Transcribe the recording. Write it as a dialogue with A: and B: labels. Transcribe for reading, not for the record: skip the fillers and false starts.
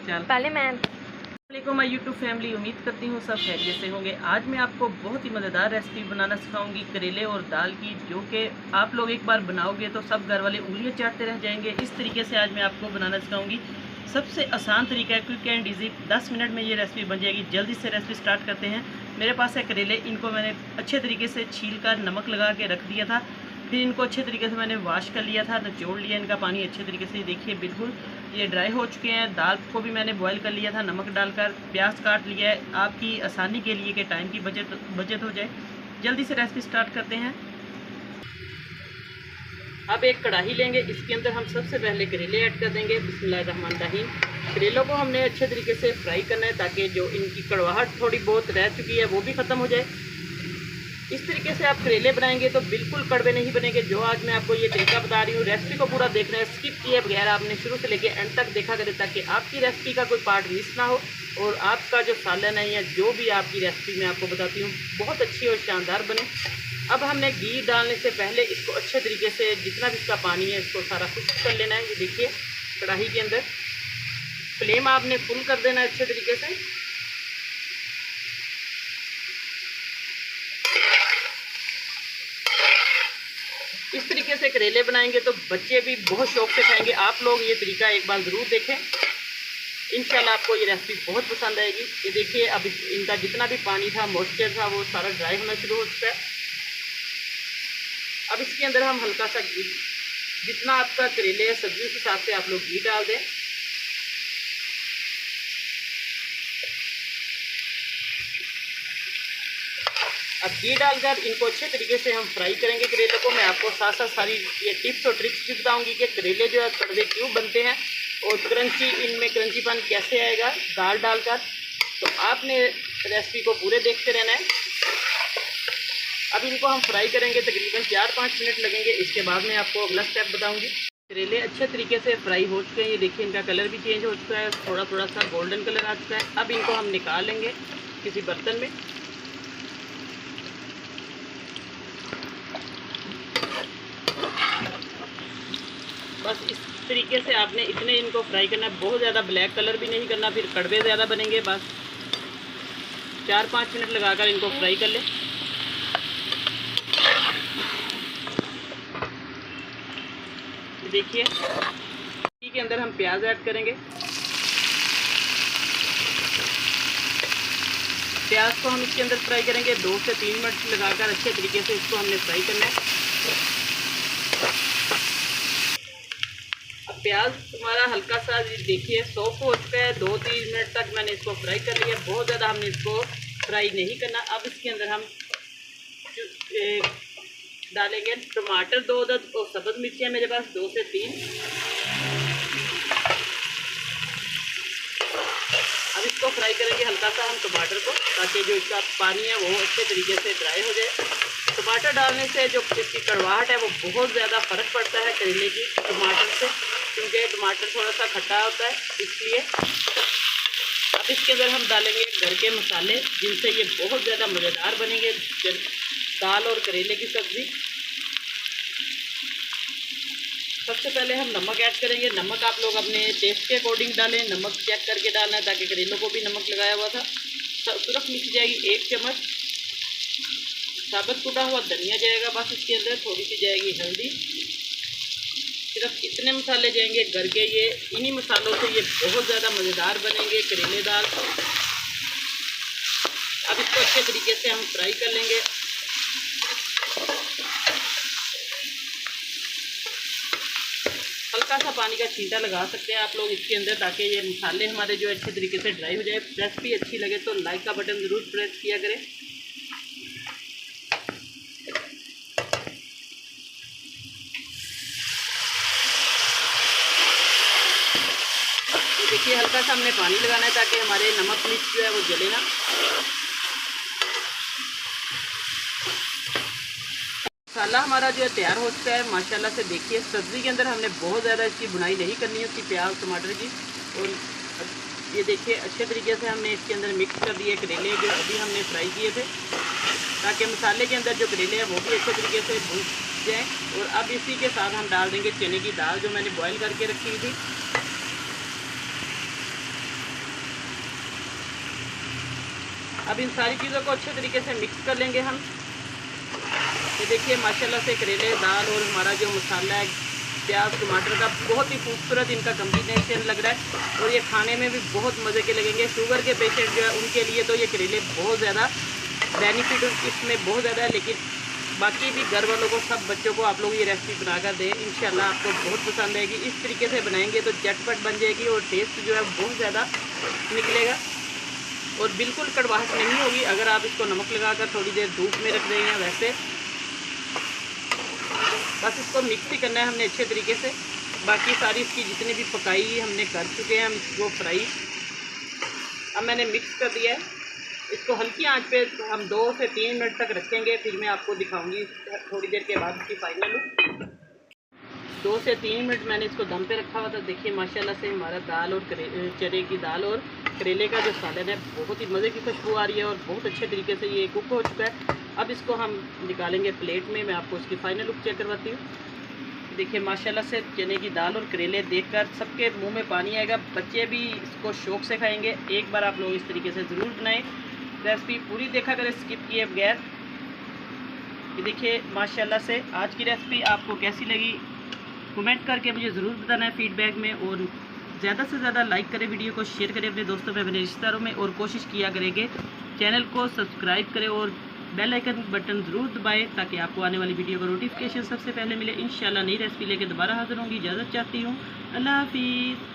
A: चल
B: पहले मैं
A: माई यूट्यूब फैमिली, उम्मीद करती हूँ सब खैरियत से होंगे। आज मैं आपको बहुत ही मज़ेदार रेसिपी बनाना सिखाऊंगी करेले और दाल की, जो कि आप लोग एक बार बनाओगे तो सब घर वाले उंगलियां चाटते रह जाएंगे। इस तरीके से आज मैं आपको बनाना सिखाऊंगी। सबसे आसान तरीका है, क्विक एंड ईजी। 10 मिनट में ये रेसिपी बन जाएगी। जल्दी से रेसिपी स्टार्ट करते हैं। मेरे पास है करेले, इनको मैंने अच्छे तरीके से छील कर नमक लगा के रख दिया था। फिर इनको अच्छे तरीके से मैंने वॉश कर लिया था, निचोड़ लिया इनका पानी अच्छे तरीके से। देखिए बिल्कुल ये ड्राई हो चुके हैं। दाल को भी मैंने बॉईल कर लिया था नमक डालकर। प्याज काट लिया है आपकी आसानी के लिए कि टाइम की बचत हो जाए। जल्दी से रेसिपी स्टार्ट करते हैं। अब एक कढ़ाई लेंगे, इसके अंदर हम सबसे पहले करेले ऐड कर देंगे। बिस्मिल्लाहिर्रहमानिर्रहीम। करेलों को हमने अच्छे तरीके से फ्राई करना है ताकि जो इनकी कड़वाहट थोड़ी बहुत रह चुकी है वो भी ख़त्म हो जाए। इस तरीके से आप करेले बनाएंगे तो बिल्कुल कड़वे नहीं बनेंगे। जो आज मैं आपको ये तरीका बता रही हूँ, रेसिपी को पूरा देखना है, स्किप किए बगैर आपने शुरू से लेकर एंड तक देखा करें, ताकि आपकी रेसिपी का कोई पार्ट मिस ना हो और आपका जो सालन है या जो भी आपकी रेसिपी मैं आपको बताती हूँ बहुत अच्छी और शानदार बने। अब हमने घी डालने से पहले इसको अच्छे तरीके से, जितना भी इसका पानी है इसको सारा खुश्क कर लेना है। ये देखिए कढ़ाई के अंदर फ्लेम आपने फुल कर देना है अच्छे तरीके से। इस तरीके से करेले बनाएंगे तो बच्चे भी बहुत शौक से खाएंगे। आप लोग ये तरीका एक बार ज़रूर देखें, इंशाल्लाह आपको ये रेसिपी बहुत पसंद आएगी। ये देखिए अब इनका जितना भी पानी था, मॉइस्चर था, वो सारा ड्राई होना शुरू हो चुका है। अब इसके अंदर हम हल्का सा घी, जितना आपका करेले है सब्जी उस हिसाब से आप लोग घी डाल दें। अब घी डालकर इनको अच्छे तरीके से हम फ्राई करेंगे करेले को। मैं आपको साथ साथ सारी ये टिप्स और ट्रिक्स भी बताऊंगी कि करेले जो है कड़वे क्यों बनते हैं और क्रंची, इनमें क्रंचीपन कैसे आएगा दाल डालकर। तो आपने रेसिपी को पूरे देखते रहना है। अब इनको हम फ्राई करेंगे, तकरीबन 4-5 मिनट लगेंगे। इसके बाद मैं आपको अगला स्टेप बताऊँगी। करेले अच्छे तरीके से फ्राई हो चुके हैं। ये देखिए इनका कलर भी चेंज हो चुका है, थोड़ा थोड़ा सा गोल्डन कलर आ चुका है। अब इनको हम निकाल लेंगे किसी बर्तन में। बस इस तरीके से आपने इतने इनको फ्राई करना है, बहुत ज़्यादा ब्लैक कलर भी नहीं करना, फिर कड़वे ज़्यादा बनेंगे। बस 4-5 मिनट लगाकर इनको फ्राई कर लें। देखिए के अंदर हम प्याज ऐड करेंगे। प्याज को हम इसके अंदर फ्राई करेंगे 2 से 3 मिनट लगाकर अच्छे तरीके से इसको हमने फ्राई करना है। प्याज हमारा हल्का सा देखिए सॉफ्ट हो चुका है। 2-3 मिनट तक मैंने इसको फ्राई कर लिया, बहुत ज़्यादा हमने इसको फ्राई नहीं करना। अब इसके अंदर हम डालेंगे टमाटर 2 अदद और सब्ज़ मिर्ची है मेरे पास 2 से 3। अब इसको फ्राई करेंगे हल्का सा हम टमाटर को, ताकि जो इसका पानी है वो अच्छे तरीके से ड्राई हो जाए। टमाटर डालने से जो इसकी कड़वाहट है वो बहुत ज़्यादा फ़र्क पड़ता है करेले की टमाटर से, क्योंकि टमाटर थोड़ा सा खट्टा होता है इसलिए। अब इसके अंदर हम डालेंगे घर के मसाले, जिनसे ये बहुत ज़्यादा मज़ेदार बनेंगे दाल और करेले की सब्ज़ी। सबसे पहले हम नमक ऐड करेंगे। नमक आप लोग अपने टेस्ट के अकॉर्डिंग डालें, नमक चेक करके डालना है, ताकि करेलों को भी नमक लगाया हुआ था। सिर्फ मिर्च जाएगी 1 चम्मच, साबुत कुटा हुआ धनिया जाएगा बस इसके अंदर, थोड़ी सी जाएगी हल्दी। सिर्फ इतने मसाले जाएंगे घर के। ये इन्हीं मसालों से ये बहुत ज़्यादा मज़ेदार बनेंगे करेले दाल। अब इसको अच्छे तरीके से हम फ्राई कर लेंगे। हल्का सा पानी का छींटा लगा सकते हैं आप लोग इसके अंदर, ताकि ये मसाले हमारे जो अच्छे तरीके से ड्राई हो जाए। रेसिपी अच्छी लगे तो लाइक का बटन ज़रूर प्रेस किया करें। देखिए हल्का सा हमने पानी लगाना है ताकि हमारे नमक मिर्च जो है वो जले ना। मसाला हमारा जो है तैयार हो चुका है माशाल्लाह से। देखिए सब्ज़ी के अंदर हमने बहुत ज़्यादा इसकी बुनाई नहीं करनी है, उसकी प्याज टमाटर की। और ये देखिए अच्छे तरीके से हमने इसके अंदर मिक्स कर दिए करेले जो अभी हमने फ्राई किए थे, ताकि मसाले के अंदर जो करेले हैं वो भी अच्छे तरीके से भून जाएँ। और अब इसी के साथ हम डाल देंगे चने की दाल जो मैंने बॉयल करके रखी थी। अब इन सारी चीज़ों को अच्छे तरीके से मिक्स कर लेंगे हम। ये देखिए माशाल्लाह से करेले, दाल और हमारा जो मसाला है प्याज टमाटर का बहुत ही खूबसूरत इनका कम्बिनेशन लग रहा है और ये खाने में भी बहुत मज़े के लगेंगे। शुगर के पेशेंट जो है उनके लिए तो ये करेले बहुत ज़्यादा बेनिफिट इसमें बहुत ज़्यादा है, लेकिन बाकी भी घर वालों को, सब बच्चों को आप लोग ये रेसिपी बनाकर दें, इंशाल्लाह आपको बहुत पसंद आएगी। इस तरीके से बनाएंगे तो झटपट बन जाएगी और टेस्ट जो है बहुत ज़्यादा निकलेगा और बिल्कुल कड़वाहट नहीं होगी अगर आप इसको नमक लगाकर थोड़ी देर धूप में रख देंगे। वैसे बस इसको मिक्स ही करना है हमने अच्छे तरीके से। बाकी सारी इसकी जितनी भी पकाई हमने कर चुके हैं हम इसको फ्राई। अब मैंने मिक्स कर दिया है, इसको हल्की आंच पे हम 2 से 3 मिनट तक रखेंगे, फिर मैं आपको दिखाऊंगी थोड़ी देर के बाद इसकी फाइनल लुक। 2 से 3 मिनट मैंने इसको दम पे रखा हुआ था। देखिए माशाल्लाह से हमारा दाल और चने की दाल और करेले का जो सालन है बहुत ही मज़े की खुशबू आ रही है और बहुत अच्छे तरीके से ये कुक हो चुका है। अब इसको हम निकालेंगे प्लेट में, मैं आपको इसकी फाइनल लुक चेक करवाती हूँ। देखिए माशाल्लाह से चने की दाल और करेले देखकर सबके मुंह में पानी आएगा, बच्चे भी इसको शौक़ से खाएंगे। एक बार आप लोग इस तरीके से ज़रूर बनाएं, रेसिपी पूरी देखा करें स्किप किए बगैर। ये देखिए माशाल्लाह से आज की रेसिपी आपको कैसी लगी कमेंट करके मुझे ज़रूर बताना है फीडबैक में, और ज़्यादा से ज़्यादा लाइक करें, वीडियो को शेयर करें अपने दोस्तों में, अपने रिश्तेदारों में, और कोशिश किया करेंगे चैनल को सब्सक्राइब करें और बेल आइकन बटन ज़रूर दबाएं ताकि आपको आने वाली वीडियो का नोटिफिकेशन सबसे पहले मिले। इंशाल्लाह नई रेसिपी लेकर दोबारा हाजिर होंगी। इजाज़त चाहती हूँ, अल्लाह हाफिज़।